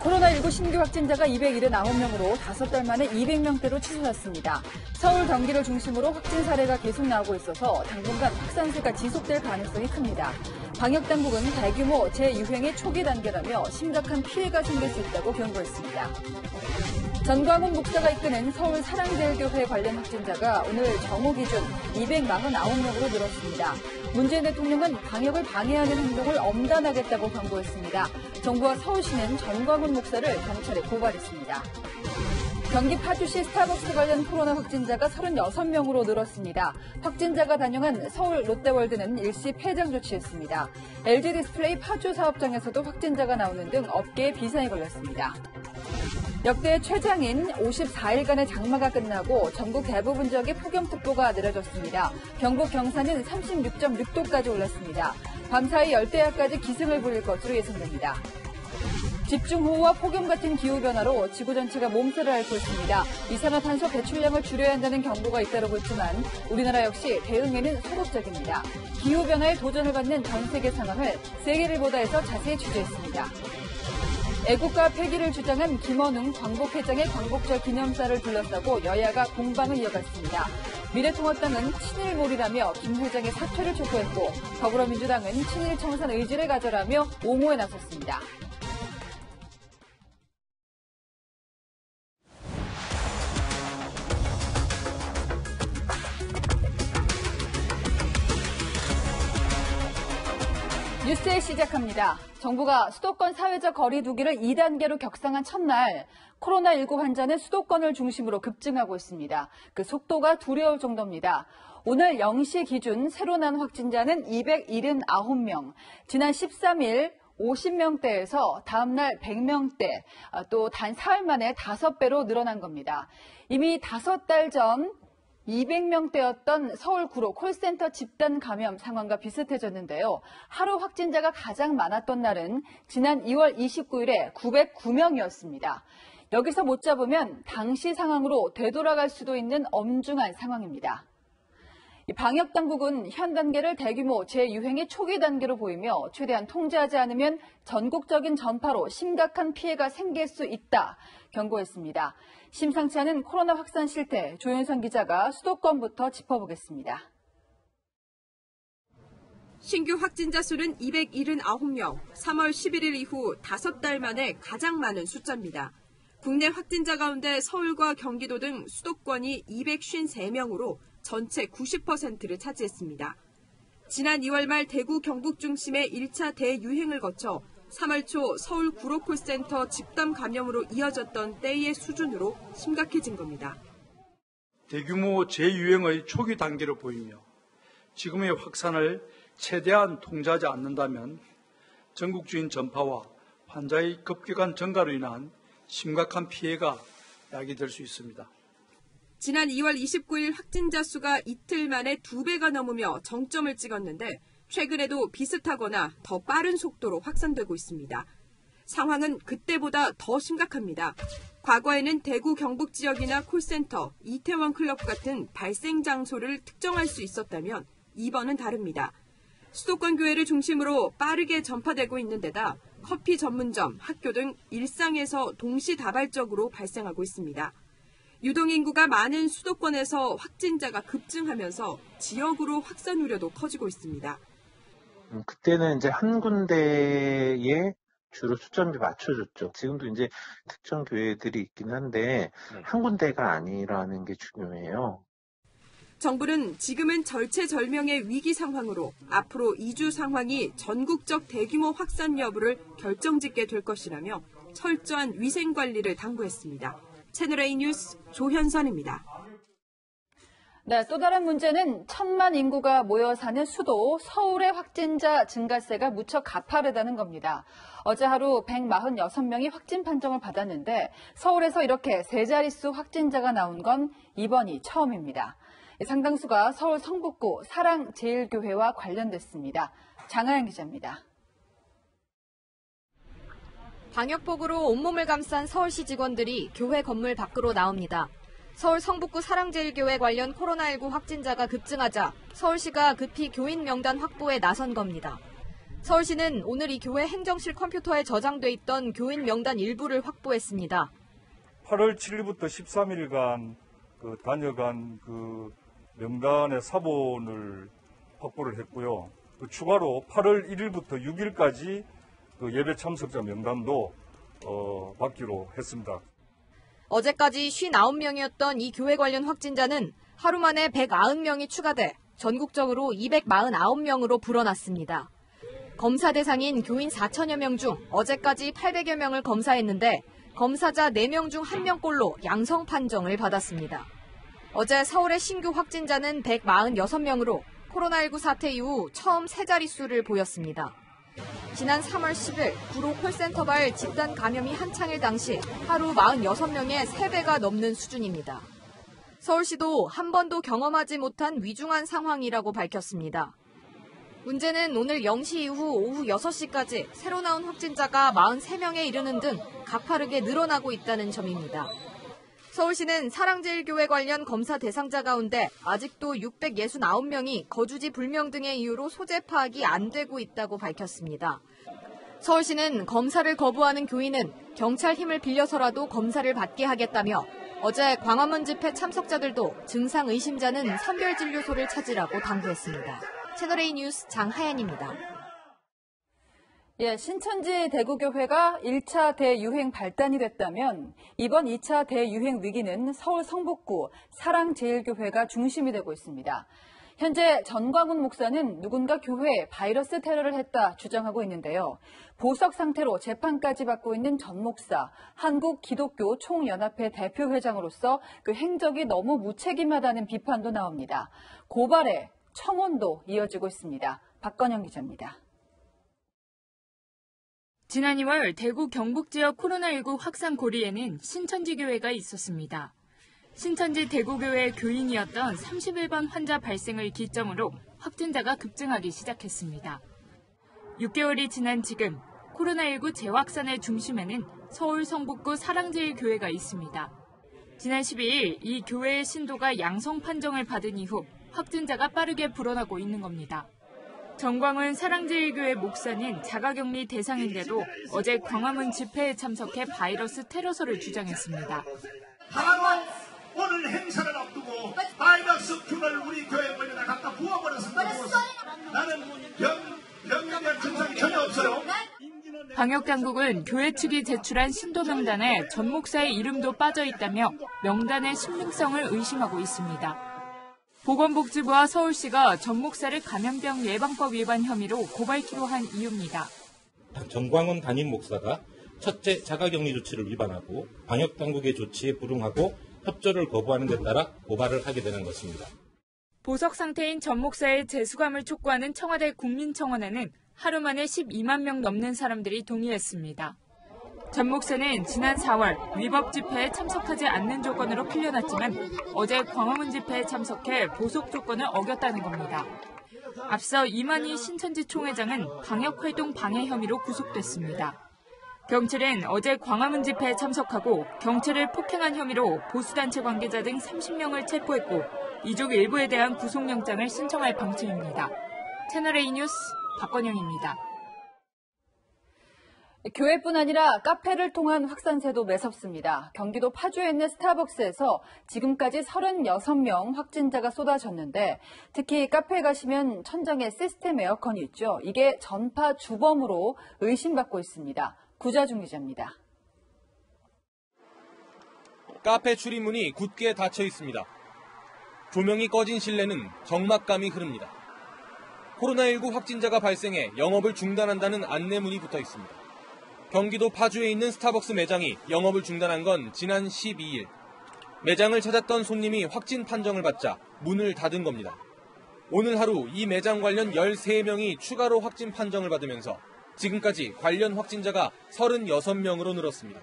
코로나19 신규 확진자가 279명으로 5달 만에 200명대로 치솟았습니다. 서울, 경기를 중심으로 확진 사례가 계속 나오고 있어서 당분간 확산세가 지속될 가능성이 큽니다. 방역당국은 대규모 재유행의 초기 단계라며 심각한 피해가 생길 수 있다고 경고했습니다. 전광훈 목사가 이끄는 서울 사랑제일교회 관련 확진자가 오늘 정오 기준 249명으로 늘었습니다. 문재인 대통령은 방역을 방해하는 행동을 엄단하겠다고 경고했습니다. 정부와 서울시는 전광훈 목사를 경찰에 고발했습니다. 경기 파주시 스타벅스 관련 코로나 확진자가 36명으로 늘었습니다. 확진자가 단영한 서울 롯데월드는 일시 폐장 조치했습니다. LG 디스플레이 파주 사업장에서도 확진자가 나오는 등 업계에 비상이 걸렸습니다. 역대 최장인 54일간의 장마가 끝나고 전국 대부분 지역에 폭염특보가 내려졌습니다. 경북 경산은 36.6도까지 올랐습니다. 밤사이 열대야까지 기승을 부릴 것으로 예상됩니다. 집중호우와 폭염 같은 기후변화로 지구 전체가 몸살을 앓고 있습니다. 이산화탄소 배출량을 줄여야 한다는 경고가 잇따르고 있지만 우리나라 역시 대응에는 소극적입니다. 기후변화에 도전을 받는 전 세계 상황을 세계일보다에서 자세히 취재했습니다. 애국가 폐기를 주장한 김원웅 광복회장의 광복절 기념사를 둘러싸고 여야가 공방을 이어갔습니다. 미래통합당은 친일몰이라며 김 회장의 사퇴를 촉구했고 더불어민주당은 친일 청산 의지를 가져라며 옹호에 나섰습니다. 뉴스에 시작합니다. 정부가 수도권 사회적 거리 두기를 2단계로 격상한 첫날 코로나19 환자는 수도권을 중심으로 급증하고 있습니다. 그 속도가 두려울 정도입니다. 오늘 0시 기준 새로 난 확진자는 279명, 지난 13일 50명대에서 다음날 100명대, 또 단 사흘 만에 5배로 늘어난 겁니다. 이미 5달 전 200명대였던 서울 구로 콜센터 집단 감염 상황과 비슷해졌는데요. 하루 확진자가 가장 많았던 날은 지난 2월 29일에 909명이었습니다. 여기서 못 잡으면 당시 상황으로 되돌아갈 수도 있는 엄중한 상황입니다. 방역당국은 현 단계를 대규모 재유행의 초기 단계로 보이며 최대한 통제하지 않으면 전국적인 전파로 심각한 피해가 생길 수 있다 경고했습니다. 심상치 않은 코로나 확산 실태, 조현선 기자가 수도권부터 짚어보겠습니다. 신규 확진자 수는 279명, 3월 11일 이후 5달 만에 가장 많은 숫자입니다. 국내 확진자 가운데 서울과 경기도 등 수도권이 253명으로 전체 90%를 차지했습니다. 지난 2월 말 대구 경북 중심의 1차 대유행을 거쳐 3월 초 서울 구로 콜센터 집단 감염으로 이어졌던 때의 수준으로 심각해진 겁니다. 대규모 재유행의 초기 단계로 보이며 지금의 확산을 최대한 통제하지 않는다면 전국주인 전파와 환자의 급격한 증가로 인한 심각한 피해가 야기될 수 있습니다. 지난 2월 29일 확진자 수가 이틀 만에 2배가 넘으며 정점을 찍었는데 최근에도 비슷하거나 더 빠른 속도로 확산되고 있습니다. 상황은 그때보다 더 심각합니다. 과거에는 대구 경북 지역이나 콜센터, 이태원 클럽 같은 발생 장소를 특정할 수 있었다면 이번은 다릅니다. 수도권 교회를 중심으로 빠르게 전파되고 있는 데다 커피 전문점, 학교 등 일상에서 동시다발적으로 발생하고 있습니다. 유동인구가 많은 수도권에서 확진자가 급증하면서 지역으로 확산 우려도 커지고 있습니다. 그때는 이제 한 군데에 주로 초점이 맞춰졌죠. 지금도 이제 특정 교회들이 있긴 한데 한 군데가 아니라는 게 중요해요. 정부는 지금은 절체절명의 위기 상황으로 앞으로 2주 상황이 전국적 대규모 확산 여부를 결정짓게 될 것이라며 철저한 위생 관리를 당부했습니다. 채널A 뉴스 조현선입니다. 네, 또 다른 문제는 1,000만 인구가 모여 사는 수도 서울의 확진자 증가세가 무척 가파르다는 겁니다. 어제 하루 146명이 확진 판정을 받았는데 서울에서 이렇게 세 자릿수 확진자가 나온 건 이번이 처음입니다. 상당수가 서울 성북구 사랑제일교회와 관련됐습니다. 장하영 기자입니다. 방역복으로 온몸을 감싼 서울시 직원들이 교회 건물 밖으로 나옵니다. 서울 성북구 사랑제일교회 관련 코로나19 확진자가 급증하자 서울시가 급히 교인 명단 확보에 나선 겁니다. 서울시는 오늘 이 교회 행정실 컴퓨터에 저장돼 있던 교인 명단 일부를 확보했습니다. 8월 7일부터 13일간 다녀간 명단의 사본을 확보를 했고요. 추가로 8월 1일부터 6일까지 예배 참석자 명단도 받기로 했습니다. 어제까지 59명이었던 이 교회 관련 확진자는 하루 만에 190명이 추가돼 전국적으로 249명으로 불어났습니다. 검사 대상인 교인 4천여 명 중 어제까지 800여 명을 검사했는데 검사자 4명 중 1명꼴로 양성 판정을 받았습니다. 어제 서울의 신규 확진자는 146명으로 코로나19 사태 이후 처음 세 자릿수를 보였습니다. 지난 3월 10일 구로 콜센터발 집단 감염이 한창일 당시 하루 46명의 3배가 넘는 수준입니다. 서울시도 한 번도 경험하지 못한 위중한 상황이라고 밝혔습니다. 문제는 오늘 0시 이후 오후 6시까지 새로 나온 확진자가 43명에 이르는 등 가파르게 늘어나고 있다는 점입니다. 서울시는 사랑제일교회 관련 검사 대상자 가운데 아직도 669명이 거주지 불명 등의 이유로 소재 파악이 안 되고 있다고 밝혔습니다. 서울시는 검사를 거부하는 교인은 경찰 힘을 빌려서라도 검사를 받게 하겠다며 어제 광화문 집회 참석자들도 증상 의심자는 선별진료소를 찾으라고 당부했습니다. 채널A 뉴스 장하연입니다. 신천지 대구교회가 1차 대유행 발단이 됐다면 이번 2차 대유행 위기는 서울 성북구 사랑제일교회가 중심이 되고 있습니다. 현재 전광훈 목사는 누군가 교회에 바이러스 테러를 했다 주장하고 있는데요. 보석 상태로 재판까지 받고 있는 전 목사, 한국기독교 총연합회 대표회장으로서 그 행적이 너무 무책임하다는 비판도 나옵니다. 고발에 청원도 이어지고 있습니다. 박건영 기자입니다. 지난 2월 대구 경북 지역 코로나19 확산 고리에는 신천지 교회가 있었습니다. 신천지 대구교회 교인이었던 31번 환자 발생을 기점으로 확진자가 급증하기 시작했습니다. 6개월이 지난 지금 코로나19 재확산의 중심에는 서울 성북구 사랑제일교회가 있습니다. 지난 12일 이 교회의 신도가 양성 판정을 받은 이후 확진자가 빠르게 불어나고 있는 겁니다. 정광훈 사랑제일교회 목사는 자가격리 대상인데도 어제 광화문 집회에 참석해 바이러스 테러설을 주장했습니다. 다만 오늘 행사를 앞두고 바이러스 균을 우리 교회 멀리다 갖다 부어버렸습니다. 나는 병에 대한 증상이 전혀 없어요. 방역당국은 교회 측이 제출한 신도 명단에 전 목사의 이름도 빠져 있다며 명단의 신빙성을 의심하고 있습니다. 보건복지부와 서울시가 전 목사를 감염병 예방법 위반 혐의로 고발키로 한 이유입니다. 정광훈 담임 목사가 첫째 자가격리 조치를 위반하고 방역당국의 조치에 불응하고 협조를 거부하는 데 따라 고발을 하게 되는 것입니다. 보석 상태인 전 목사의 재수감을 촉구하는 청와대 국민청원에는 하루 만에 12만 명 넘는 사람들이 동의했습니다. 전 목사는 지난 4월 위법 집회에 참석하지 않는 조건으로 풀려났지만 어제 광화문 집회에 참석해 보석 조건을 어겼다는 겁니다. 앞서 이만희 신천지 총회장은 방역활동 방해 혐의로 구속됐습니다. 경찰은 어제 광화문 집회에 참석하고 경찰을 폭행한 혐의로 보수단체 관계자 등 30명을 체포했고 이족 일부에 대한 구속영장을 신청할 방침입니다. 채널A 뉴스 박건영입니다. 교회뿐 아니라 카페를 통한 확산세도 매섭습니다. 경기도 파주에 있는 스타벅스에서 지금까지 36명 확진자가 쏟아졌는데 특히 카페에 가시면 천장에 시스템 에어컨이 있죠. 이게 전파 주범으로 의심받고 있습니다. 구자중 기자입니다. 카페 출입문이 굳게 닫혀 있습니다. 조명이 꺼진 실내는 적막감이 흐릅니다. 코로나19 확진자가 발생해 영업을 중단한다는 안내문이 붙어 있습니다. 경기도 파주에 있는 스타벅스 매장이 영업을 중단한 건 지난 12일. 매장을 찾았던 손님이 확진 판정을 받자 문을 닫은 겁니다. 오늘 하루 이 매장 관련 13명이 추가로 확진 판정을 받으면서 지금까지 관련 확진자가 36명으로 늘었습니다.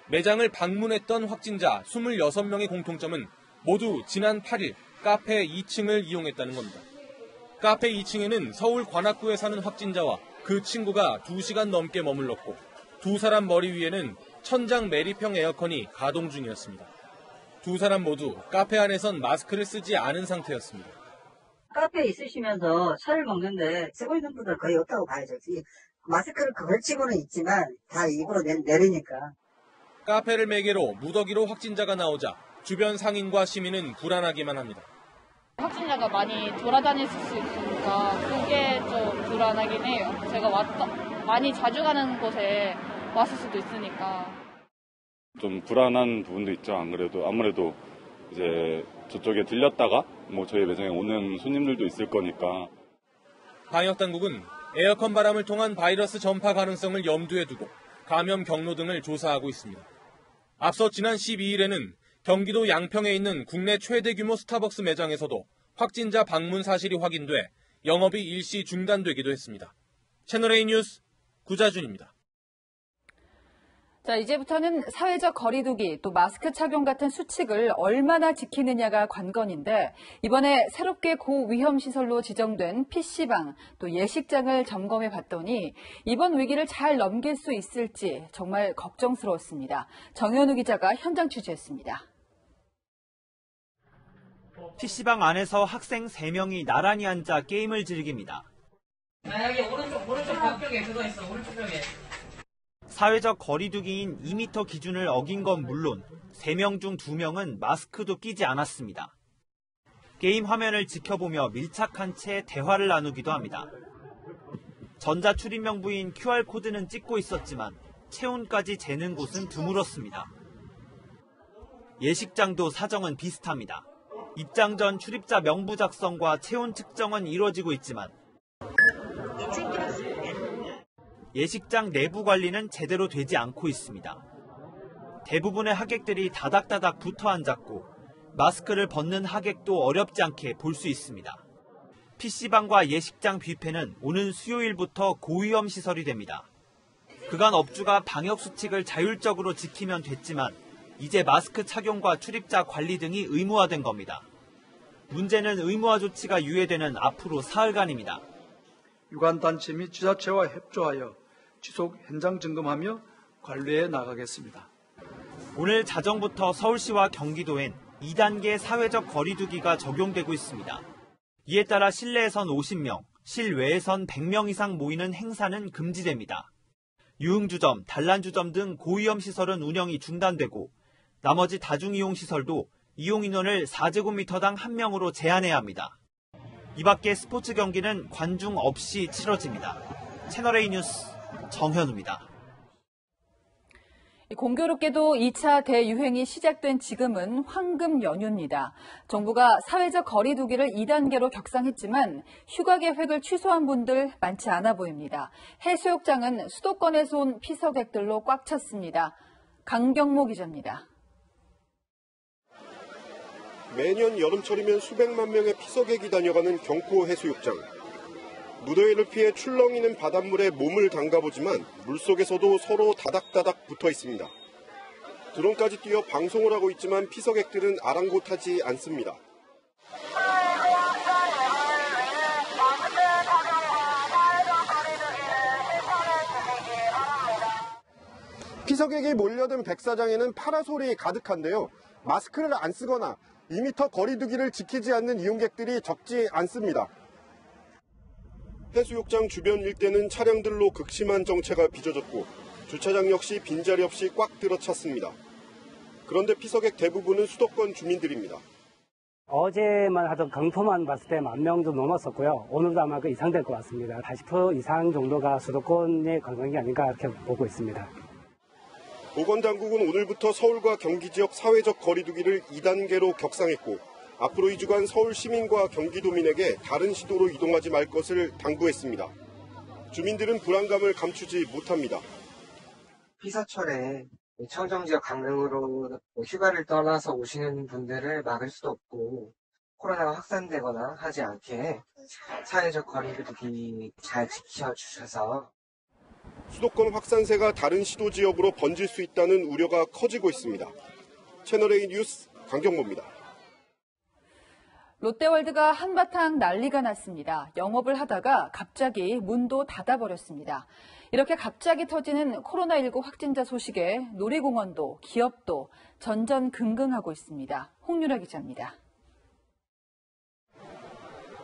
매장을 방문했던 확진자 26명의 공통점은 모두 지난 8일 카페 2층을 이용했다는 겁니다. 카페 2층에는 서울 관악구에 사는 확진자와 그 친구가 2시간 넘게 머물렀고 두 사람 머리 위에는 천장 매립형 에어컨이 가동 중이었습니다. 두 사람 모두 카페 안에선 마스크를 쓰지 않은 상태였습니다. 카페에 있으시면서 차를 먹는데 쓰고 있는 분들 거의 없다고 봐야죠. 마스크를 걸치고는 있지만 다 입으로 내리니까. 카페를 매개로 무더기로 확진자가 나오자 주변 상인과 시민은 불안하기만 합니다. 확진자가 많이 돌아다닐 수 있으니까 그게 좀 불안하긴 해요. 제가 많이 자주 가는 곳에 왔을 수도 있으니까. 좀 불안한 부분도 있죠. 아무래도 이제 저쪽에 들렸다가 저희 매장에 오는 손님들도 있을 거니까. 방역 당국은 에어컨 바람을 통한 바이러스 전파 가능성을 염두에 두고 감염 경로 등을 조사하고 있습니다. 앞서 지난 12일에는 경기도 양평에 있는 국내 최대 규모 스타벅스 매장에서도 확진자 방문 사실이 확인돼 영업이 일시 중단되기도 했습니다. 채널A 뉴스 구자준입니다. 자, 이제부터는 사회적 거리두기 또 마스크 착용 같은 수칙을 얼마나 지키느냐가 관건인데 이번에 새롭게 고위험 시설로 지정된 PC방 또 예식장을 점검해 봤더니 이번 위기를 잘 넘길 수 있을지 정말 걱정스러웠습니다. 정현우 기자가 현장 취재했습니다. PC방 안에서 학생 3명이 나란히 앉아 게임을 즐깁니다. 여기 오른쪽 벽에 그거 있어. 오른쪽 벽에. 사회적 거리두기인 2m 기준을 어긴 건 물론 3명 중 2명은 마스크도 끼지 않았습니다. 게임 화면을 지켜보며 밀착한 채 대화를 나누기도 합니다. 전자출입명부인 QR코드는 찍고 있었지만 체온까지 재는 곳은 드물었습니다. 예식장도 사정은 비슷합니다. 입장 전 출입자 명부 작성과 체온 측정은 이루어지고 있지만 예식장 내부 관리는 제대로 되지 않고 있습니다. 대부분의 하객들이 다닥다닥 붙어 앉았고 마스크를 벗는 하객도 어렵지 않게 볼 수 있습니다. PC방과 예식장 뷔페는 오는 수요일부터 고위험 시설이 됩니다. 그간 업주가 방역 수칙을 자율적으로 지키면 됐지만 이제 마스크 착용과 출입자 관리 등이 의무화된 겁니다. 문제는 의무화 조치가 유예되는 앞으로 사흘간입니다. 유관단체 및 지자체와 협조하여 지속 현장 점검하며 관리해 나가겠습니다. 오늘 자정부터 서울시와 경기도엔 2단계 사회적 거리두기가 적용되고 있습니다. 이에 따라 실내에선 50명, 실외에선 100명 이상 모이는 행사는 금지됩니다. 유흥주점, 단란주점 등 고위험 시설은 운영이 중단되고 나머지 다중이용시설도 이용인원을 4제곱미터당 1명으로 제한해야 합니다. 이 밖에 스포츠 경기는 관중 없이 치러집니다. 채널A 뉴스 정현우입니다. 공교롭게도 2차 대유행이 시작된 지금은 황금 연휴입니다. 정부가 사회적 거리두기를 2단계로 격상했지만 휴가 계획을 취소한 분들 많지 않아 보입니다. 해수욕장은 수도권에서 온 피서객들로 꽉 찼습니다. 강경모 기자입니다. 매년 여름철이면 수백만 명의 피서객이 다녀가는 경포 해수욕장. 무더위를 피해 출렁이는 바닷물에 몸을 담가보지만 물속에서도 서로 다닥다닥 붙어 있습니다. 드론까지 띄워 방송을 하고 있지만 피서객들은 아랑곳하지 않습니다. 피서객이 몰려든 백사장에는 파라솔이 가득한데요. 마스크를 안 쓰거나 2m 거리두기를 지키지 않는 이용객들이 적지 않습니다. 해수욕장 주변 일대는 차량들로 극심한 정체가 빚어졌고 주차장 역시 빈자리 없이 꽉 들어찼습니다. 그런데 피서객 대부분은 수도권 주민들입니다. 어제만 하던 경포만 봤을 때 10,000명 좀 넘었었고요. 오늘도 아마 그 이상 될 것 같습니다. 80% 이상 정도가 수도권의 관광이 아닌가 이렇게 보고 있습니다. 보건당국은 오늘부터 서울과 경기 지역 사회적 거리두기를 2단계로 격상했고 앞으로 2주간 서울 시민과 경기도민에게 다른 시도로 이동하지 말 것을 당부했습니다. 주민들은 불안감을 감추지 못합니다. 피서철에 청정지역 강릉으로 휴가를 떠나서 오시는 분들을 막을 수도 없고 코로나가 확산되거나 하지 않게 사회적 거리두기 잘 지켜주셔서 수도권 확산세가 다른 시도 지역으로 번질 수 있다는 우려가 커지고 있습니다. 채널A 뉴스 강경모입니다. 롯데월드가 한바탕 난리가 났습니다. 영업을 하다가 갑자기 문도 닫아버렸습니다. 이렇게 갑자기 터지는 코로나19 확진자 소식에 놀이공원도 기업도 전전긍긍하고 있습니다. 홍유라 기자입니다.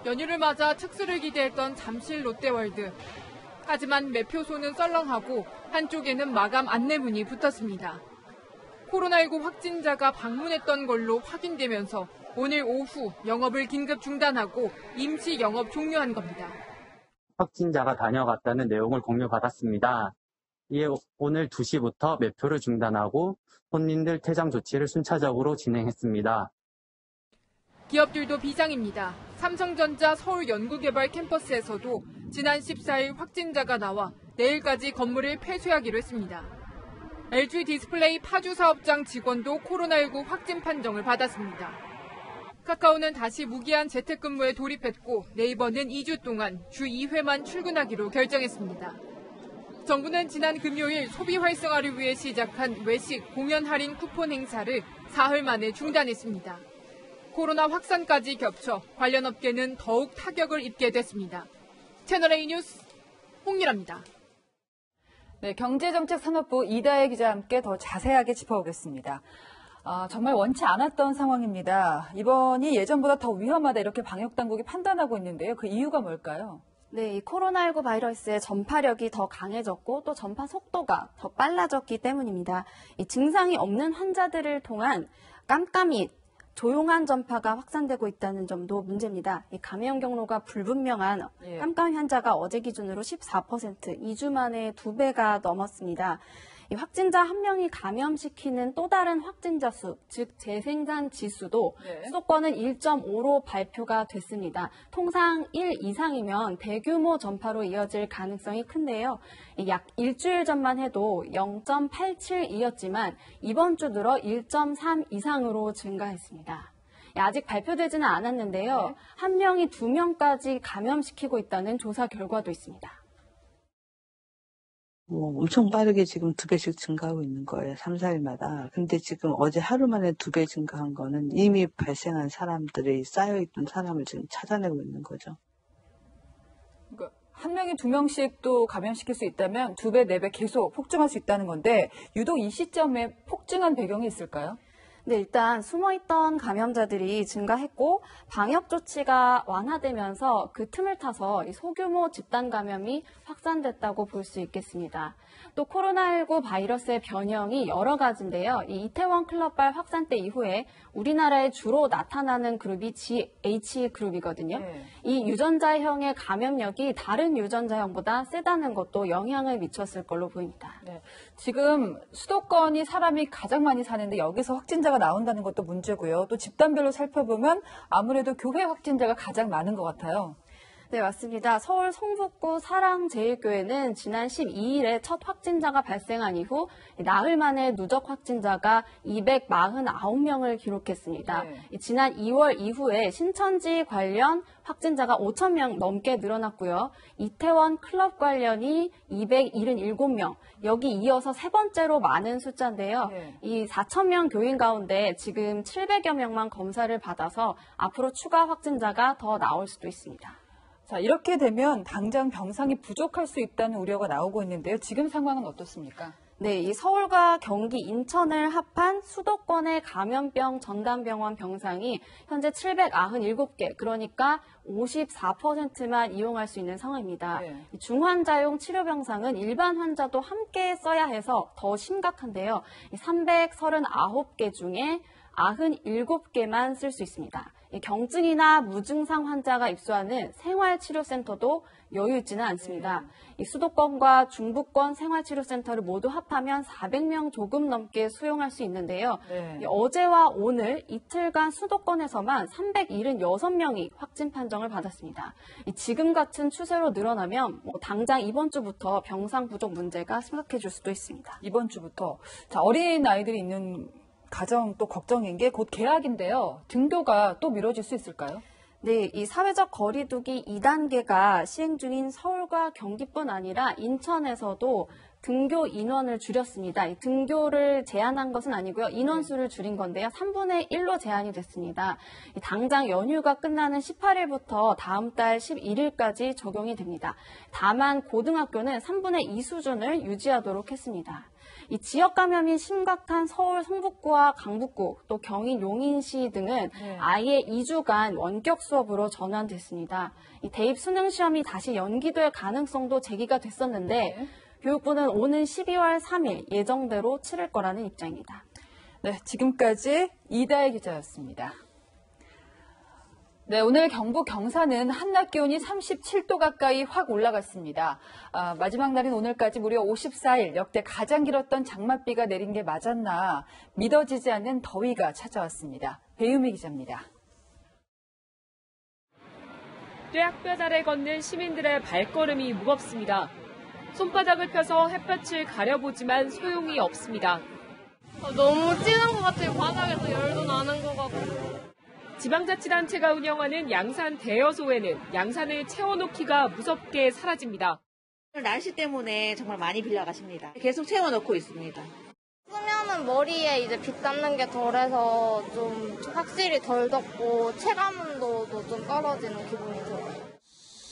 연휴를 맞아 특수를 기대했던 잠실 롯데월드. 하지만 매표소는 썰렁하고 한쪽에는 마감 안내문이 붙었습니다. 코로나19 확진자가 방문했던 걸로 확인되면서 오늘 오후 영업을 긴급 중단하고 임시 영업 종료한 겁니다. 확진자가 다녀갔다는 내용을 공유받았습니다. 이에 오늘 2시부터 매표를 중단하고 손님들 퇴장 조치를 순차적으로 진행했습니다. 기업들도 비상입니다. 삼성전자 서울연구개발 캠퍼스에서도 지난 14일 확진자가 나와 내일까지 건물을 폐쇄하기로 했습니다. LG 디스플레이 파주 사업장 직원도 코로나19 확진 판정을 받았습니다. 카카오는 다시 무기한 재택근무에 돌입했고 네이버는 2주 동안 주 2회만 출근하기로 결정했습니다. 정부는 지난 금요일 소비 활성화를 위해 시작한 외식, 공연 할인 쿠폰 행사를 사흘 만에 중단했습니다. 코로나 확산까지 겹쳐 관련 업계는 더욱 타격을 입게 됐습니다. 채널A 뉴스 홍미라입니다. 네, 경제정책산업부 이다혜 기자와 함께 더 자세하게 짚어보겠습니다. 정말 원치 않았던 상황입니다. 이번이 예전보다 더 위험하다 이렇게 방역당국이 판단하고 있는데요. 그 이유가 뭘까요? 네, 이 코로나19 바이러스의 전파력이 더 강해졌고 또 전파 속도가 더 빨라졌기 때문입니다. 이 증상이 없는 환자들을 통한 깜깜이 조용한 전파가 확산되고 있다는 점도 문제입니다. 이 감염 경로가 불분명한 깜깜이 환자가 어제 기준으로 14%, 2주 만에 2배가 넘었습니다. 이 확진자 한 명이 감염시키는 또 다른 확진자 수, 즉 재생산 지수도 수도권은 1.5로 발표가 됐습니다. 통상 1 이상이면 대규모 전파로 이어질 가능성이 큰데요. 약 일주일 전만 해도 0.87이었지만 이번 주 들어 1.3 이상으로 증가했습니다. 아직 발표되지는 않았는데요. 한 명이 2명까지 감염시키고 있다는 조사 결과도 있습니다. 엄청 빠르게 지금 2배씩 증가하고 있는 거예요. 3, 4일마다. 근데 지금 어제 하루 만에 2배 증가한 거는 이미 발생한 사람들이 쌓여있던 사람을 지금 찾아내고 있는 거죠. 그러니까 한 명이 2명씩 또 감염시킬 수 있다면 2배, 4배 계속 폭증할 수 있다는 건데 유독 이 시점에 폭증한 배경이 있을까요? 네, 일단 숨어있던 감염자들이 증가했고 방역 조치가 완화되면서 그 틈을 타서 이 소규모 집단 감염이 확산됐다고 볼 수 있겠습니다. 또 코로나19 바이러스의 변형이 여러 가지인데요. 이 이태원 클럽발 확산때 이후에 우리나라에 주로 나타나는 그룹이 GH 그룹이거든요. 이 유전자형의 감염력이 다른 유전자형보다 세다는 것도 영향을 미쳤을 걸로 보입니다. 네. 지금 수도권이 사람이 가장 많이 사는데 여기서 확진자가 나온다는 것도 문제고요. 또 집단별로 살펴보면 아무래도 교회 확진자가 가장 많은 것 같아요. 네, 맞습니다. 서울 성북구 사랑제일교회는 지난 12일에 첫 확진자가 발생한 이후 나흘 만에 누적 확진자가 249명을 기록했습니다. 지난 2월 이후에 신천지 관련 확진자가 5,000명 넘게 늘어났고요. 이태원 클럽 관련이 277명, 여기 이어서 세 번째로 많은 숫자인데요. 이 4,000명 교인 가운데 지금 700여 명만 검사를 받아서 앞으로 추가 확진자가 더 나올 수도 있습니다. 자, 이렇게 되면 당장 병상이 부족할 수 있다는 우려가 나오고 있는데요. 지금 상황은 어떻습니까? 네, 이 서울과 경기, 인천을 합한 수도권의 감염병 전담병원 병상이 현재 797개, 그러니까 54%만 이용할 수 있는 상황입니다. 중환자용 치료병상은 일반 환자도 함께 써야 해서 더 심각한데요. 339개 중에 97개만 쓸 수 있습니다. 경증이나 무증상 환자가 입소하는 생활치료센터도 여유 있지는 않습니다. 이 수도권과 중부권 생활치료센터를 모두 합하면 400명 조금 넘게 수용할 수 있는데요. 어제와 오늘 이틀간 수도권에서만 376명이 확진 판정을 받았습니다. 지금 같은 추세로 늘어나면 당장 이번 주부터 병상 부족 문제가 심각해질 수도 있습니다. 이번 주부터. 자, 어린 아이들이 있는 가정 또 걱정인 게 곧 개학인데요. 등교가 또 미뤄질 수 있을까요? 네, 이 사회적 거리두기 2단계가 시행 중인 서울과 경기뿐 아니라 인천에서도 등교 인원을 줄였습니다. 이 등교를 제한한 것은 아니고요. 인원수를 줄인 건데요. 3분의 1로 제한이 됐습니다. 당장 연휴가 끝나는 18일부터 다음 달 11일까지 적용이 됩니다. 다만 고등학교는 3분의 2 수준을 유지하도록 했습니다. 이 지역 감염이 심각한 서울 성북구와 강북구, 또 경인 용인시 등은 아예 2주간 원격 수업으로 전환됐습니다. 이 대입 수능 시험이 다시 연기될 가능성도 제기가 됐었는데 교육부는 오는 12월 3일 예정대로 치를 거라는 입장입니다. 네, 지금까지 이다혜 기자였습니다. 네, 오늘 경북 경산은 한낮 기온이 37도 가까이 확 올라갔습니다. 마지막 날인 오늘까지 무려 54일 역대 가장 길었던 장맛비가 내린 게 맞았나 믿어지지 않는 더위가 찾아왔습니다. 배유미 기자입니다. 뙤약볕 아래 걷는 시민들의 발걸음이 무겁습니다. 손바닥을 펴서 햇볕을 가려보지만 소용이 없습니다. 너무 찌는 것 같아요. 바닥에서 열도 나는 것 같고. 지방자치단체가 운영하는 양산 대여소에는 양산을 채워놓기가 무섭게 사라집니다. 날씨 때문에 정말 많이 빌려가십니다. 계속 채워놓고 있습니다. 쓰면은 머리에 이제 빗 닿는 게 덜해서 좀 확실히 덜 덥고 체감온도도 좀 떨어지는 기분이 들어요.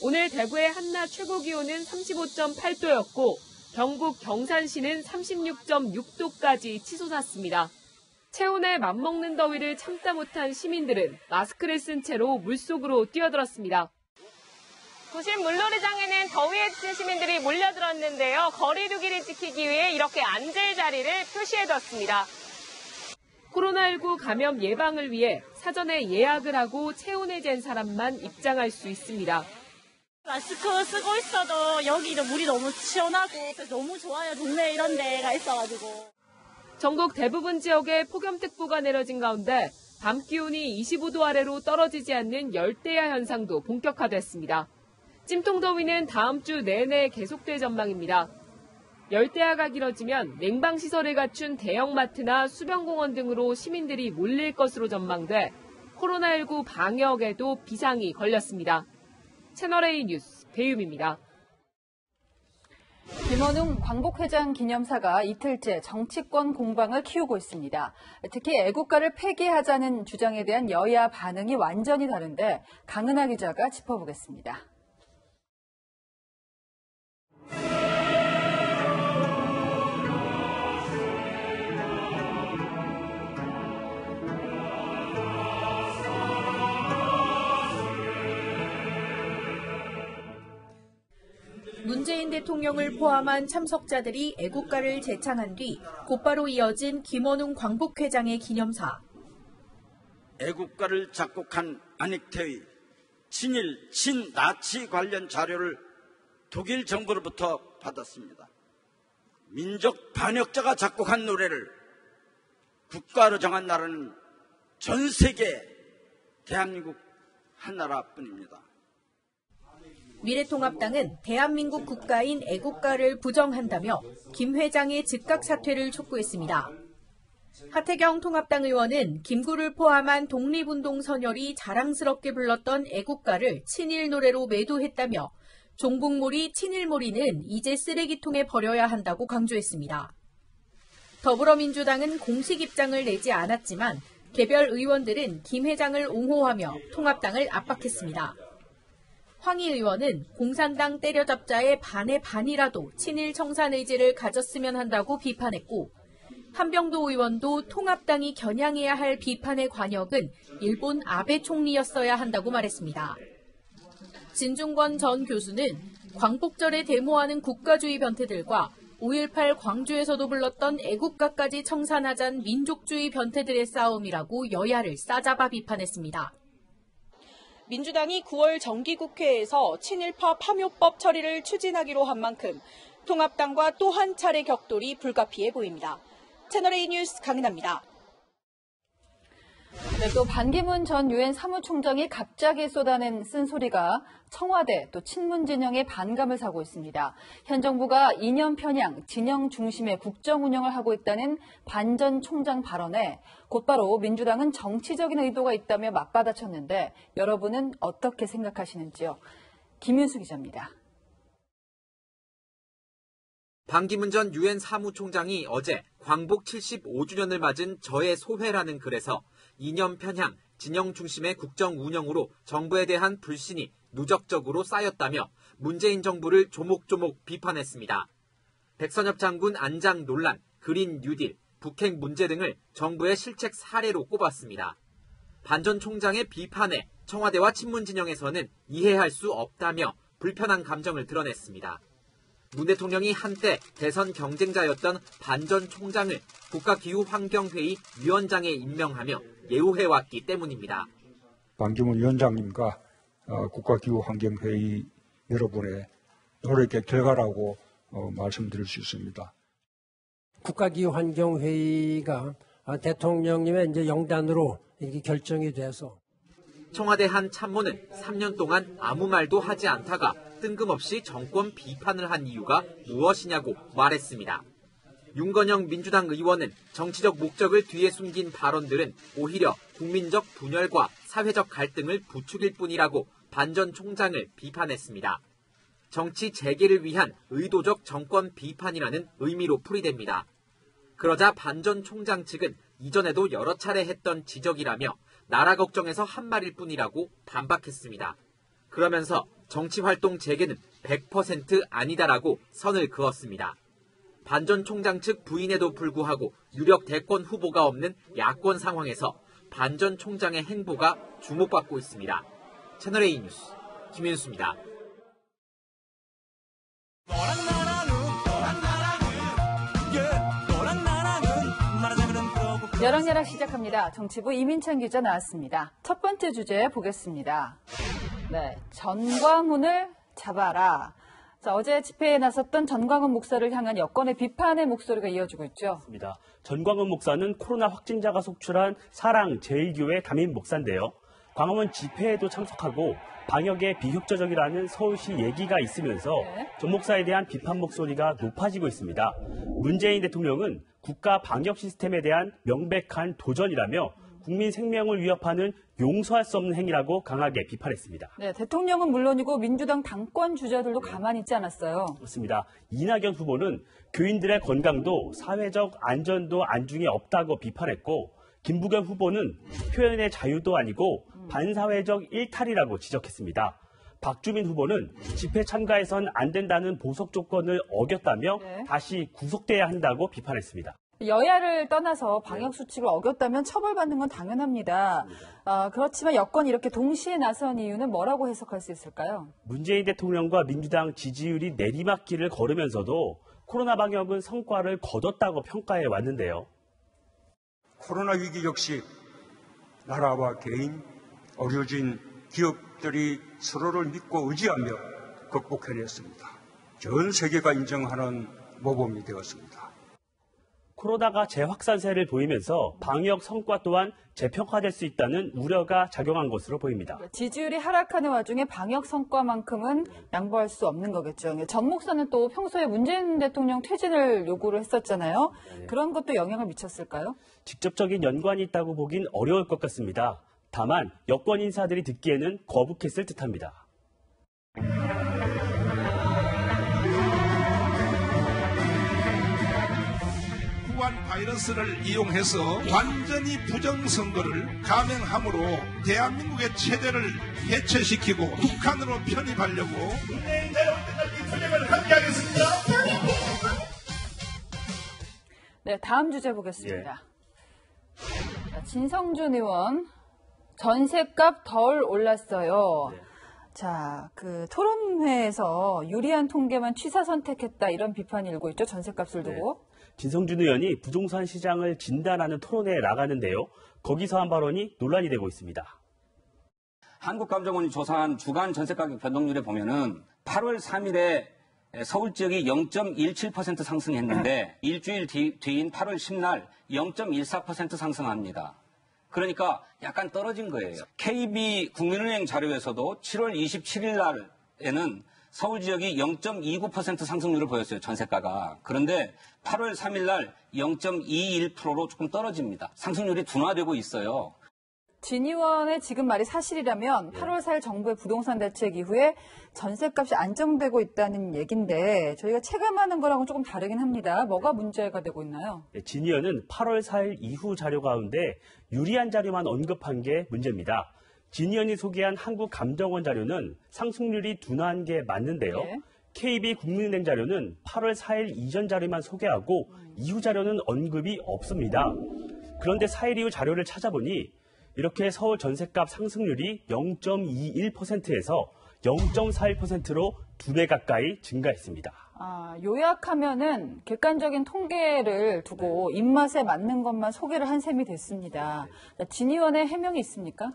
오늘 대구의 한낮 최고 기온은 35.8도였고 경북 경산시는 36.6도까지 치솟았습니다. 체온에 맞먹는 더위를 참다 못한 시민들은 마스크를 쓴 채로 물속으로 뛰어들었습니다. 도심 물놀이장에는 더위에 지친 시민들이 몰려들었는데요. 거리 두기를 지키기 위해 이렇게 앉을 자리를 표시해뒀습니다. 코로나19 감염 예방을 위해 사전에 예약을 하고 체온을 잰 사람만 입장할 수 있습니다. 마스크 쓰고 있어도 여기도 물이 너무 시원하고 그래서 너무 좋아요. 동네 이런 데가 있어가지고. 전국 대부분 지역에 폭염특보가 내려진 가운데 밤 기온이 25도 아래로 떨어지지 않는 열대야 현상도 본격화됐습니다. 찜통더위는 다음 주 내내 계속될 전망입니다. 열대야가 길어지면 냉방시설을 갖춘 대형마트나 수변공원 등으로 시민들이 몰릴 것으로 전망돼 코로나19 방역에도 비상이 걸렸습니다. 채널A 뉴스 배유미입니다. 김원웅 광복회장 기념사가 이틀째 정치권 공방을 키우고 있습니다. 특히 애국가를 폐기하자는 주장에 대한 여야 반응이 완전히 다른데 강은하 기자가 짚어보겠습니다. 문재인 대통령을 포함한 참석자들이 애국가를 제창한 뒤 곧바로 이어진 김원웅 광복회장의 기념사. 애국가를 작곡한 안익태의 친일, 친나치 관련 자료를 독일 정부로부터 받았습니다. 민족 반역자가 작곡한 노래를 국가로 정한 나라는 전 세계 대한민국 한 나라뿐입니다. 미래통합당은 대한민국 국가인 애국가를 부정한다며 김 회장의 즉각 사퇴를 촉구했습니다. 하태경 통합당 의원은 김구를 포함한 독립운동 선열이 자랑스럽게 불렀던 애국가를 친일 노래로 매도했다며 종북몰이 친일몰이는 이제 쓰레기통에 버려야 한다고 강조했습니다. 더불어민주당은 공식 입장을 내지 않았지만 개별 의원들은 김 회장을 옹호하며 통합당을 압박했습니다. 황희 의원은 공산당 때려잡자의 반의 반이라도 친일 청산 의지를 가졌으면 한다고 비판했고 한병도 의원도 통합당이 겨냥해야 할 비판의 관역은 일본 아베 총리였어야 한다고 말했습니다. 진중권 전 교수는 광복절에 데모하는 국가주의 변태들과 5.18 광주에서도 불렀던 애국가까지 청산하자는 민족주의 변태들의 싸움이라고 여야를 싸잡아 비판했습니다. 민주당이 9월 정기국회에서 친일파 파묘법 처리를 추진하기로 한 만큼 통합당과 또 한 차례 격돌이 불가피해 보입니다. 채널A 뉴스 강은하입니다. 네, 또 반기문 전 유엔 사무총장이 갑자기 쏟아낸 쓴소리가 청와대 또 친문 진영의 반감을 사고 있습니다. 현 정부가 이념 편향, 진영 중심의 국정 운영을 하고 있다는 반 전 총장 발언에 곧바로 민주당은 정치적인 의도가 있다며 맞받아쳤는데 여러분은 어떻게 생각하시는지요? 김윤수 기자입니다. 반기문 전 유엔 사무총장이 어제 광복 75주년을 맞은 저의 소회라는 글에서 이념 편향, 진영 중심의 국정 운영으로 정부에 대한 불신이 누적적으로 쌓였다며 문재인 정부를 조목조목 비판했습니다. 백선엽 장군 안장 논란, 그린 뉴딜, 북핵 문제 등을 정부의 실책 사례로 꼽았습니다. 반 전 총장의 비판에 청와대와 친문 진영에서는 이해할 수 없다며 불편한 감정을 드러냈습니다. 문 대통령이 한때 대선 경쟁자였던 반 전 총장을 국가기후환경회의 위원장에 임명하며 예우해왔기 때문입니다. 반기문 위원장님과 국가기후환경회의 여러분의 노력의 결과라고 말씀드릴 수 있습니다. 국가기후환경회의가 대통령님의 이제 영단으로 이렇게 결정이 돼서 청와대 한 참모는 3년 동안 아무 말도 하지 않다가 뜬금없이 정권 비판을 한 이유가 무엇이냐고 말했습니다. 윤건영 민주당 의원은 정치적 목적을 뒤에 숨긴 발언들은 오히려 국민적 분열과 사회적 갈등을 부추길 뿐이라고 반 전 총장을 비판했습니다. 정치 재개를 위한 의도적 정권 비판이라는 의미로 풀이됩니다. 그러자 반 전 총장 측은 이전에도 여러 차례 했던 지적이라며 나라 걱정에서 한 말일 뿐이라고 반박했습니다. 그러면서 정치활동 재개는 100% 아니다라고 선을 그었습니다. 반 전 총장 측 부인에도 불구하고 유력 대권 후보가 없는 야권 상황에서 반 전 총장의 행보가 주목받고 있습니다. 채널A 뉴스 김윤수입니다. 여랑야랑 시작합니다. 정치부 이민찬 기자 나왔습니다. 첫 번째 주제 보겠습니다. 네, 전광훈을 잡아라. 자, 어제 집회에 나섰던 전광훈 목사를 향한 여권의 비판의 목소리가 이어지고 있죠. 맞습니다. 전광훈 목사는 코로나 확진자가 속출한 사랑 제1교회 담임 목사인데요. 광화문 집회에도 참석하고 방역에 비협조적이라는 서울시 얘기가 있으면서 전 목사에 대한 비판 목소리가 높아지고 있습니다. 문재인 대통령은 국가 방역 시스템에 대한 명백한 도전이라며 국민 생명을 위협하는 용서할 수 없는 행위라고 강하게 비판했습니다. 네, 대통령은 물론이고 민주당 당권 주자들도 가만히 있지 않았어요. 그렇습니다. 이낙연 후보는 교인들의 건강도 사회적 안전도 안중에 없다고 비판했고 김부겸 후보는 표현의 자유도 아니고 반사회적 일탈이라고 지적했습니다. 박주민 후보는 집회 참가해선 안 된다는 보석 조건을 어겼다며 다시 구속돼야 한다고 비판했습니다. 여야를 떠나서 방역 수칙을 어겼다면 처벌받는 건 당연합니다. 그렇지만 여권이 이렇게 동시에 나선 이유는 뭐라고 해석할 수 있을까요? 문재인 대통령과 민주당 지지율이 내리막길을 걸으면서도 코로나 방역은 성과를 거뒀다고 평가해 왔는데요. 코로나 위기 역시 나라와 개인, 어려진 기업들이 서로를 믿고 의지하며 극복해냈습니다. 전 세계가 인정하는 모범이 되었습니다. 코로나가 재확산세를 보이면서 방역 성과 또한 재평가될 수 있다는 우려가 작용한 것으로 보입니다. 지지율이 하락하는 와중에 방역 성과만큼은 양보할 수 없는 거겠죠. 전 목사는 또 평소에 문재인 대통령 퇴진을 요구를 했었잖아요. 그런 것도 영향을 미쳤을까요? 직접적인 연관이 있다고 보긴 어려울 것 같습니다. 다만 여권 인사들이 듣기에는 거북했을 듯합니다. 후한 바이러스를 이용해서 완전히 부정선거를 감행함으로 대한민국의 체제를 해체시키고 북한으로 편입하려고 문재인 여러분들과 투쟁을 함께하겠습니다. 네, 다음 주제 보겠습니다. 자, 진성준 의원, 전셋값 덜 올랐어요. 자, 그 토론회에서 유리한 통계만 취사 선택했다 이런 비판이 일고 있죠. 전셋값을 두고. 진성준 의원이 부동산 시장을 진단하는 토론회에 나가는데요. 거기서 한 발언이 논란이 되고 있습니다. 한국감정원이 조사한 주간 전세가격 변동률에 보면은 8월 3일에 서울 지역이 0.17% 상승했는데 일주일 뒤인 8월 10날 0.14% 상승합니다. 그러니까 약간 떨어진 거예요. KB 국민은행 자료에서도 7월 27일 날에는 서울 지역이 0.29% 상승률을 보였어요. 전세가가. 그런데 8월 3일 날 0.21%로 조금 떨어집니다. 상승률이 둔화되고 있어요. 진의원의 지금 말이 사실이라면 8월 4일 정부의 부동산 대책 이후에 전셋값이 안정되고 있다는 얘기인데 저희가 체감하는 거랑은 조금 다르긴 합니다. 뭐가 문제가 되고 있나요? 진의원은 8월 4일 이후 자료 가운데 유리한 자료만 언급한 게 문제입니다. 진의원이 소개한 한국감정원 자료는 상승률이 둔화한 게 맞는데요. 네. KB국민은행 자료는 8월 4일 이전 자료만 소개하고 이후 자료는 언급이 없습니다. 그런데 4일 이후 자료를 찾아보니 이렇게 서울 전셋값 상승률이 0.21%에서 0.41%로 2배 가까이 증가했습니다. 요약하면은 객관적인 통계를 두고 입맛에 맞는 것만 소개를 한 셈이 됐습니다. 진의원의 해명이 있습니까?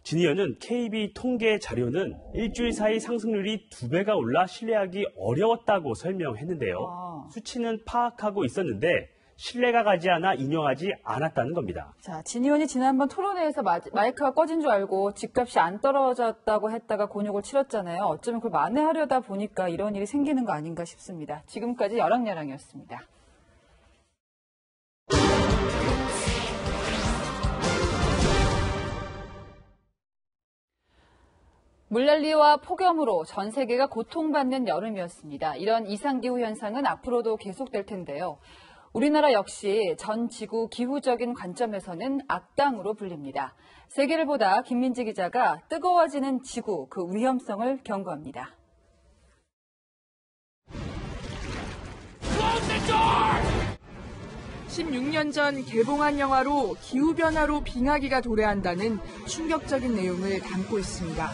진의원은 KB 통계 자료는 일주일 사이 상승률이 2배가 올라 신뢰하기 어려웠다고 설명했는데요. 수치는 파악하고 있었는데 신뢰가 가지 않아 인용하지 않았다는 겁니다. 자, 진의원이 지난번 토론회에서 마이크가 꺼진 줄 알고 집값이 안 떨어졌다고 했다가 곤욕을 치렀잖아요. 어쩌면 그걸 만회하려다 보니까 이런 일이 생기는 거 아닌가 싶습니다. 지금까지 여랑야랑이었습니다. 물난리와 폭염으로 전 세계가 고통받는 여름이었습니다. 이런 이상기후 현상은 앞으로도 계속될 텐데요. 우리나라 역시 전 지구 기후적인 관점에서는 악당으로 불립니다. 세계를 보다 김민지 기자가 뜨거워지는 지구 그 위험성을 경고합니다. 16년 전 개봉한 영화로 기후변화로 빙하기가 도래한다는 충격적인 내용을 담고 있습니다.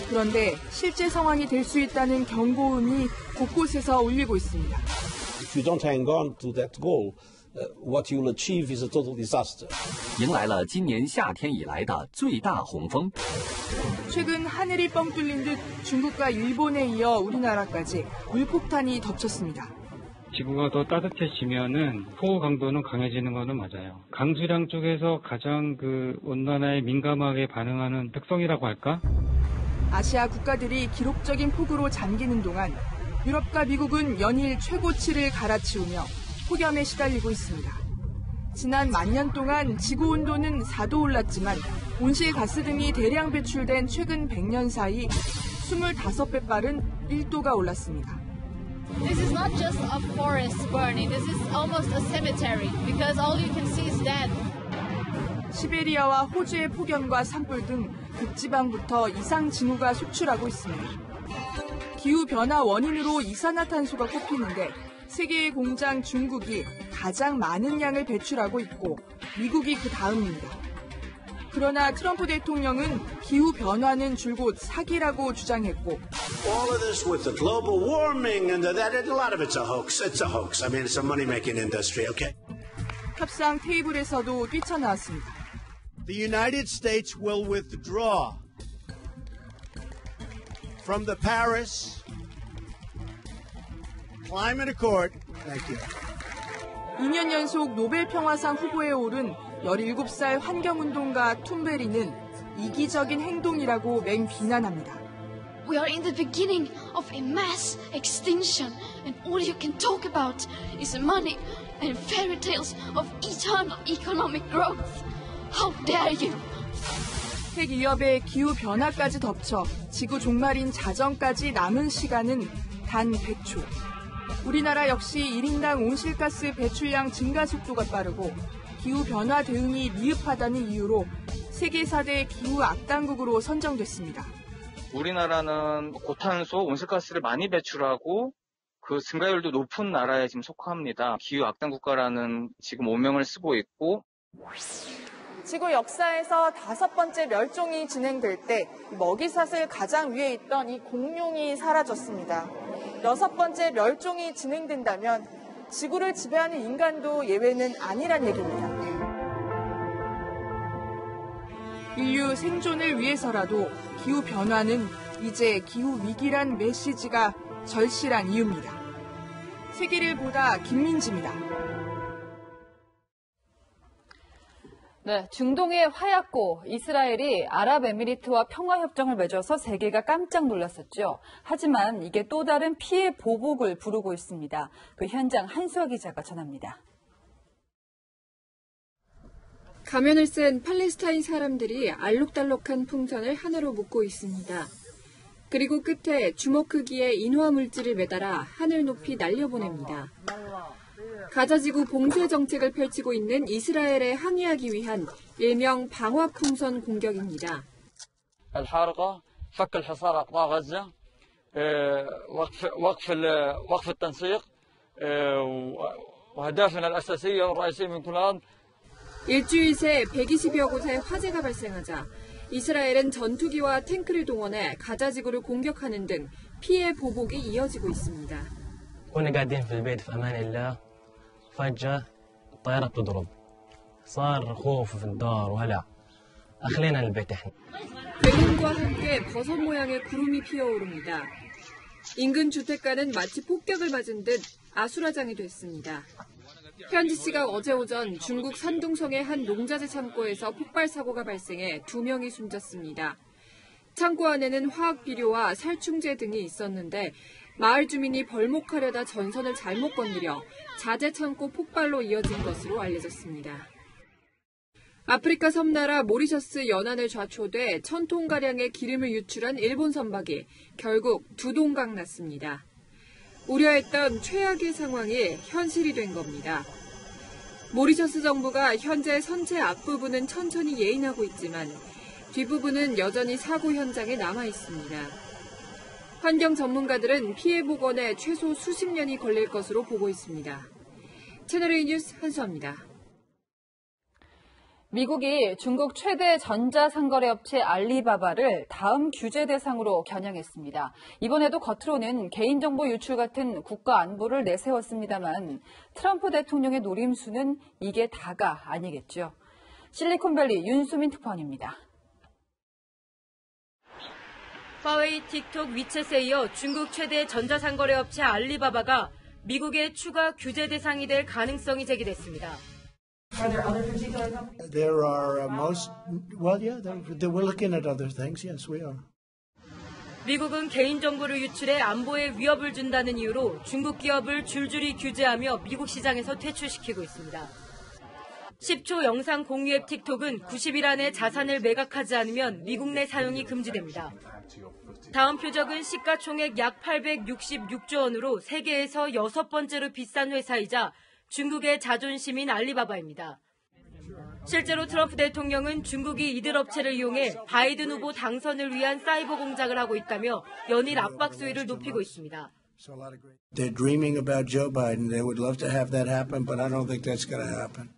그런데 실제 상황이 될 수 있다는 경고음이 곳곳에서 울리고 있습니다. If you don't hang on to that goal, what you will achieve is a total disaster. 迎来了今年夏天以来的最大洪峰。 최근 하늘이 뻥 뚫린 듯 중국과 일본에 이어 우리나라까지 물폭탄이 덮쳤습니다. 지구가 더 따뜻해지면은 폭우 강도는 강해지는 거는 맞아요. 강수량 쪽에서 가장 온난화에 민감하게 반응하는 특성이라고 할까? 아시아 국가들이 기록적인 폭우로 잠기는 동안 유럽과 미국은 연일 최고치를 갈아치우며 폭염에 시달리고 있습니다. 지난 만년 동안 지구 온도는 4도 올랐지만 온실가스 등이 대량 배출된 최근 100년 사이 25배 빠른 1도가 올랐습니다. This is not just a forest burning. This is almost a cemetery because all you can see is dead. 시베리아와 호주의 폭염과 산불 등 극지방부터 이상징후가 속출하고 있습니다. 기후변화 원인으로 이산화탄소가 꼽히는데 세계의 공장 중국이 가장 많은 양을 배출하고 있고 미국이 그 다음입니다. 그러나 트럼프 대통령은 기후변화는 줄곧 사기라고 주장했고 All of this with the global warming and that a lot of it's a hoax. It's a hoax. I mean, it's a money-making industry, okay? 협상 테이블에서도 뛰쳐나왔습니다. The United States will withdraw from the Paris Climate Accord. Thank you. 2년 연속 노벨 평화상 후보에 오른 17살 환경운동가 툰베리는 이기적인 행동이라고 맹비난합니다. We are in the beginning of a mass extinction, and all you can talk about is money and fairy tales of eternal economic growth. How dare you! 핵위협에 기후변화까지 덮쳐 지구 종말인 자정까지 남은 시간은 단 100초. 우리나라 역시 1인당 온실가스 배출량 증가 속도가 빠르고 기후변화 대응이 미흡하다는 이유로 세계 4대 기후 악당국으로 선정됐습니다. 우리나라는 고탄소, 온실가스를 많이 배출하고 그 증가율도 높은 나라에 지금 속합니다. 기후 악당 국가라는 지금 오명을 쓰고 있고 지구 역사에서 5번째 멸종이 진행될 때 먹이사슬 가장 위에 있던 이 공룡이 사라졌습니다. 6번째 멸종이 진행된다면 지구를 지배하는 인간도 예외는 아니란 얘기입니다. 인류 생존을 위해서라도 기후변화는 이제 기후위기란 메시지가 절실한 이유입니다. 세계를 보다 김민지입니다. 네, 중동의 화약고 이스라엘이 아랍에미리트와 평화협정을 맺어서 세계가 깜짝 놀랐었죠. 하지만 이게 또 다른 피해 보복을 부르고 있습니다. 그 현장 한수아 기자가 전합니다. 가면을 쓴 팔레스타인 사람들이 알록달록한 풍선을 하나로 묶고 있습니다. 그리고 끝에 주먹 크기의 인화 물질을 매달아 하늘 높이 날려보냅니다. 가자지구 봉쇄 정책을 펼치고 있는 이스라엘에 항의하기 위한 일명 방화 풍선 공격입니다. الحارقة فك الحصار قطاع غزة وقف التنسيق وأهدافنا الأساسية والرئيسية من كل هذا 일주일 새 120여 곳에 화재가 발생하자 이스라엘은 전투기와 탱크를 동원해 가자지구를 공격하는 등 피해 보복이 이어지고 있습니다. كنا قاعدين في البيت في أمان الله فجأة الطيارة بتضرب صار خوف في الدار وهلع أخلينا البيت إحنا 괴물과 함께 버섯 모양의 구름이 피어오릅니다. 인근 주택가는 마치 폭격을 맞은 듯 아수라장이 됐습니다. 현지 씨가 어제 오전 중국 산둥성의 한 농자재 창고에서 폭발 사고가 발생해 2명이 숨졌습니다. 창고 안에는 화학 비료와 살충제 등이 있었는데 마을 주민이 벌목하려다 전선을 잘못 건드려 자재 창고 폭발로 이어진 것으로 알려졌습니다. 아프리카 섬나라 모리셔스 연안을 좌초돼 1000톤가량의 기름을 유출한 일본 선박이 결국 두동강 났습니다. 우려했던 최악의 상황이 현실이 된 겁니다. 모리셔스 정부가 현재 선체 앞부분은 천천히 예인하고 있지만 뒷부분은 여전히 사고 현장에 남아 있습니다. 환경 전문가들은 피해 복원에 최소 수십 년이 걸릴 것으로 보고 있습니다. 채널A 뉴스 한수아입니다. 미국이 중국 최대 전자상거래 업체 알리바바를 다음 규제 대상으로 겨냥했습니다. 이번에도 겉으로는 개인정보 유출 같은 국가 안보를 내세웠습니다만 트럼프 대통령의 노림수는 이게 다가 아니겠죠. 실리콘밸리 윤수민 특파원입니다. 화웨이, 틱톡, 위챗에 이어 중국 최대 전자상거래 업체 알리바바가 미국의 추가 규제 대상이 될 가능성이 제기됐습니다. There are we're looking at other things. Yes, we are. 미국은 개인정보를 유출해 안보에 위협을 준다는 이유로 중국 기업을 줄줄이 규제하며 미국 시장에서 퇴출시키고 있습니다. 10초 영상 공유 앱 틱톡은 90일 안에 자산을 매각하지 않으면 미국 내 사용이 금지됩니다. 다음 표적은 시가총액 약 866조 원으로 세계에서 6번째로 비싼 회사이자 중국의 자존심인 알리바바입니다. 실제로 트럼프 대통령은 중국이 이들 업체를 이용해 바이든 후보 당선을 위한 사이버 공작을 하고 있다며 연일 압박 수위를 높이고 있습니다. They're dreaming about Joe Biden. They would love to have that happen, but I don't think that's going to happen.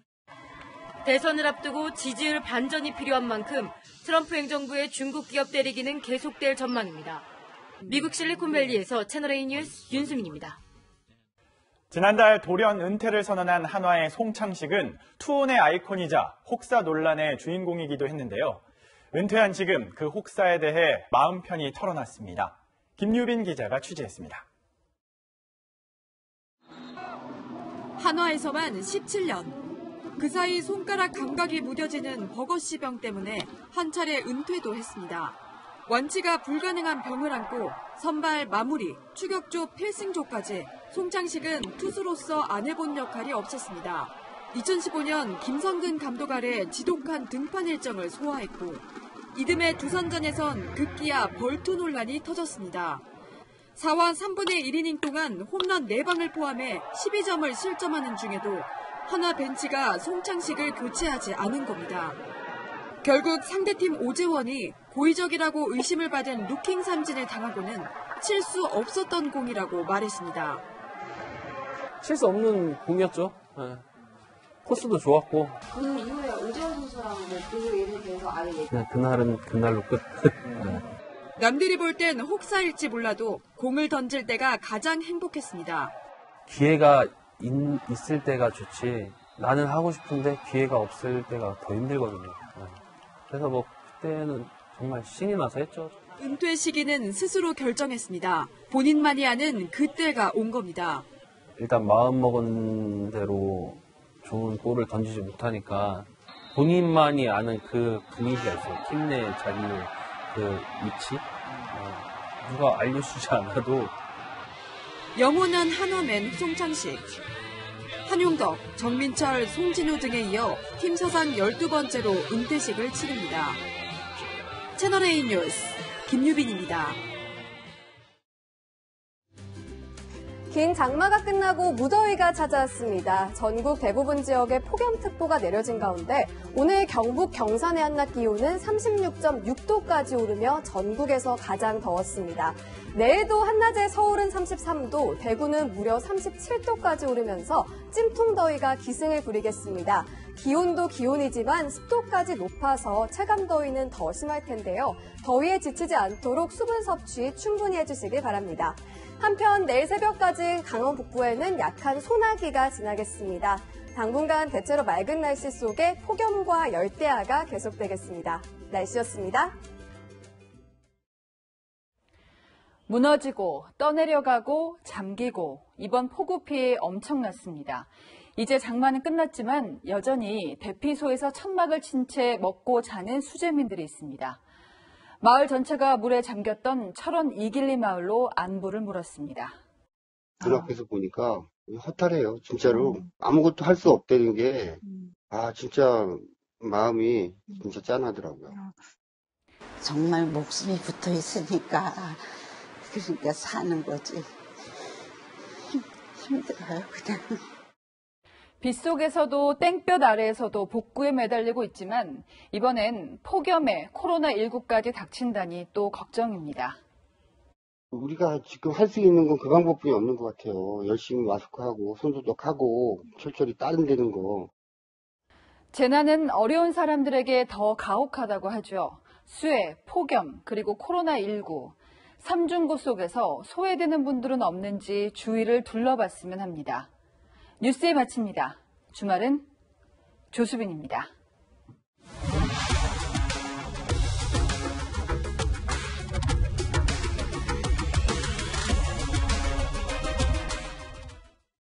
대선을 앞두고 지지율 반전이 필요한 만큼 트럼프 행정부의 중국 기업 때리기는 계속될 전망입니다. 미국 실리콘밸리에서 채널A 뉴스 윤수민입니다. 지난달 돌연 은퇴를 선언한 한화의 송창식은 투혼의 아이콘이자 혹사 논란의 주인공이기도 했는데요. 은퇴한 지금 그 혹사에 대해 마음 편히 털어놨습니다. 김유빈 기자가 취재했습니다. 한화에서만 17년. 그 사이 손가락 감각이 무뎌지는 버거시병 때문에 한 차례 은퇴도 했습니다. 완치가 불가능한 병을 안고 선발 마무리, 추격조 필승조까지 송창식은 투수로서 안 해본 역할이 없었습니다. 2015년 김성근 감독 아래 지독한 등판 일정을 소화했고 이듬해 두산전에선 급기야 벌투 논란이 터졌습니다. 4와 3분의 1이닝 동안 홈런 4방을 포함해 12점을 실점하는 중에도 한화 벤치가 송창식을 교체하지 않은 겁니다. 결국 상대팀 오재원이 고의적이라고 의심을 받은 루킹 삼진을 당하고는 칠 수 없었던 공이라고 말했습니다. 칠 수 없는 공이었죠. 네. 코스도 좋았고. 그 이후에 오재원 선수랑 그 일에 대해서 아예 얘기. 그날은 그날로 끝. 네. 남들이 볼 땐 혹사일지 몰라도 공을 던질 때가 가장 행복했습니다. 기회가 있을 때가 좋지. 나는 하고 싶은데 기회가 없을 때가 더 힘들거든요. 네. 그래서 그때는 정말 신이 나서 했죠. 은퇴 시기는 스스로 결정했습니다. 본인만이 아는 그때가 온 겁니다. 일단 마음먹은 대로 좋은 볼을 던지지 못하니까 본인만이 아는 그 분위기가 있어요. 팀 내 자기의 그 위치. 누가 알려주지 않아도. 영원한 한화맨 송창식. 한용덕, 정민철, 송진우 등에 이어 팀 사상 12번째로 은퇴식을 치릅니다. 채널A 뉴스 김유빈입니다. 긴 장마가 끝나고 무더위가 찾아왔습니다. 전국 대부분 지역에 폭염특보가 내려진 가운데 오늘 경북 경산의 한낮 기온은 36.6도까지 오르며 전국에서 가장 더웠습니다. 내일도 한낮에 서울은 33도, 대구는 무려 37도까지 오르면서 찜통더위가 기승을 부리겠습니다. 기온도 기온이지만 습도까지 높아서 체감더위는 더 심할 텐데요. 더위에 지치지 않도록 수분 섭취 충분히 해주시길 바랍니다. 한편 내일 새벽까지 강원 북부에는 약한 소나기가 지나겠습니다. 당분간 대체로 맑은 날씨 속에 폭염과 열대야가 계속되겠습니다. 날씨였습니다. 무너지고 떠내려가고 잠기고 이번 폭우 피해 엄청났습니다. 이제 장마는 끝났지만 여전히 대피소에서 천막을 친 채 먹고 자는 수재민들이 있습니다. 마을 전체가 물에 잠겼던 철원 이길리 마을로 안부를 물었습니다. 문 앞에서 보니까 허탈해요. 진짜로 아무것도 할 수 없다는 게 진짜 마음이 진짜 짠하더라고요. 정말 목숨이 붙어 있으니까 그러니까 사는 거지. 힘들어요 그냥. 빗속에서도 땡볕 아래에서도 복구에 매달리고 있지만 이번엔 폭염에 코로나19까지 닥친다니 또 걱정입니다. 우리가 지금 할 수 있는 건 그 방법뿐이 없는 것 같아요. 열심히 마스크하고 손소독하고 철저히 따른다는 거. 재난은 어려운 사람들에게 더 가혹하다고 하죠. 수해, 폭염, 그리고 코로나19. 삼중고 속에서 소외되는 분들은 없는지 주위를 둘러봤으면 합니다. 뉴스에 마칩니다. 주말은 조수빈입니다.